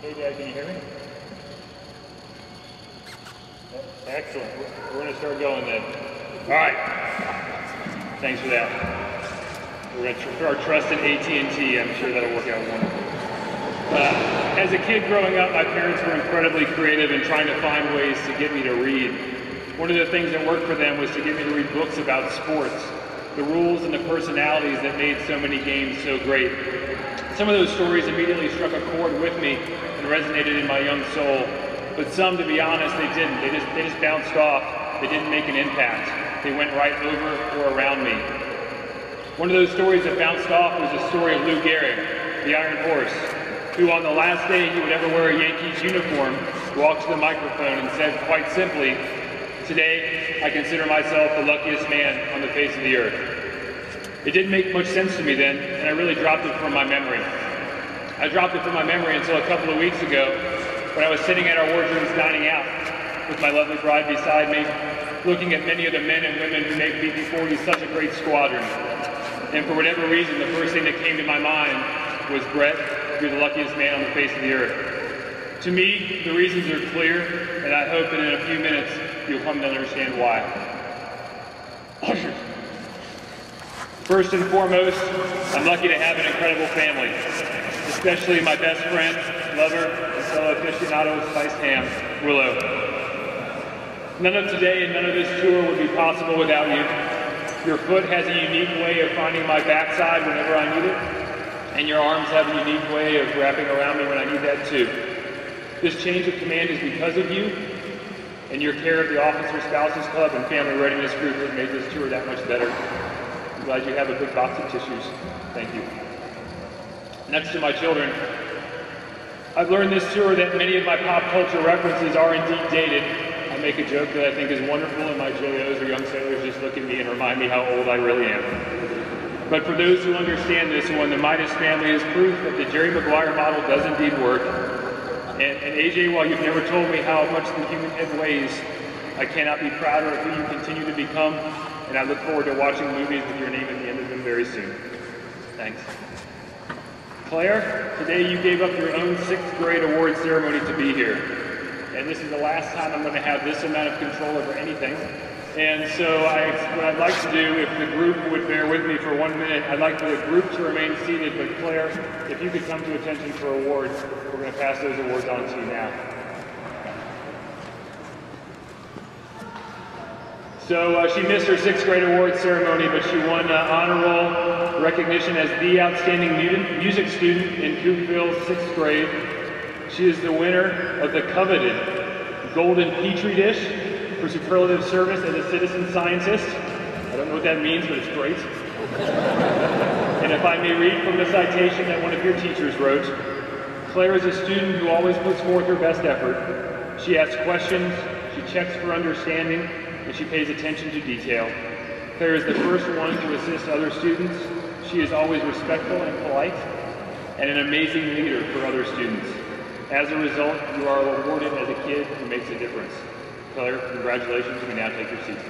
Hey Dad, can you hear me? Excellent. We're going to start going then. All right. Thanks for that. We're going to put our trust in AT&T. I'm sure that'll work out wonderful. As a kid growing up, my parents were incredibly creative in trying to find ways to get me to read. One of the things that worked for them was to get me to read books about sports, the rules and the personalities that made so many games so great. Some of those stories immediately struck a chord with me and resonated in my young soul, but some, to be honest, they didn't. They just bounced off. They didn't make an impact. They went right over or around me. One of those stories that bounced off was the story of Lou Gehrig, the Iron Horse, who on the last day he would ever wear a Yankees uniform, walked to the microphone and said quite simply, "Today, I consider myself the luckiest man on the face of the earth." It didn't make much sense to me then, and I really dropped it from my memory. I dropped it from my memory until a couple of weeks ago when I was sitting at our wardrooms dining out with my lovely bride beside me, looking at many of the men and women who make BP40 such a great squadron. And for whatever reason, the first thing that came to my mind was, Brett, you're the luckiest man on the face of the earth. To me, the reasons are clear, and I hope that in a few minutes you'll come to understand why. First and foremost, I'm lucky to have an incredible family, especially my best friend, lover, and fellow aficionado of spiced ham, Willow. None of today and none of this tour would be possible without you. Your foot has a unique way of finding my backside whenever I need it, and your arms have a unique way of wrapping around me when I need that too. This change of command is because of you and your care of the Officer Spouses Club and Family Readiness Group that made this tour that much better. I'm glad you have a big box of tissues. Thank you. Next to my children, I've learned this tour that many of my pop culture references are indeed dated. I make a joke that I think is wonderful, and my JOs or young sailors just look at me and remind me how old I really am. But for those who understand this one, the Midas family is proof that the Jerry Maguire model does indeed work. And AJ, while you've never told me how much the human head weighs, I cannot be prouder of who you continue to become, and I look forward to watching movies with your name at the end of them very soon. Thanks. Claire, today you gave up your own 6th grade award ceremony to be here. And this is the last time I'm going to have this amount of control over anything. And so what I'd like to do, if the group would bear with me for 1 minute, I'd like for the group to remain seated, but Claire, if you could come to attention for awards, we're going to pass those awards on to you now. So she missed her 6th grade award ceremony, but she won honor roll recognition as the outstanding music student in Coopville 6th grade. She is the winner of the coveted Golden Petri Dish for superlative service as a citizen scientist. I don't know what that means, but it's great. And if I may read from the citation that one of your teachers wrote, Claire is a student who always puts forth her best effort. She asks questions, she checks for understanding, and she pays attention to detail. Claire is the first one to assist other students. She is always respectful and polite, and an amazing leader for other students. As a result, you are awarded as a kid who makes a difference. Claire, congratulations. You may now take your seats.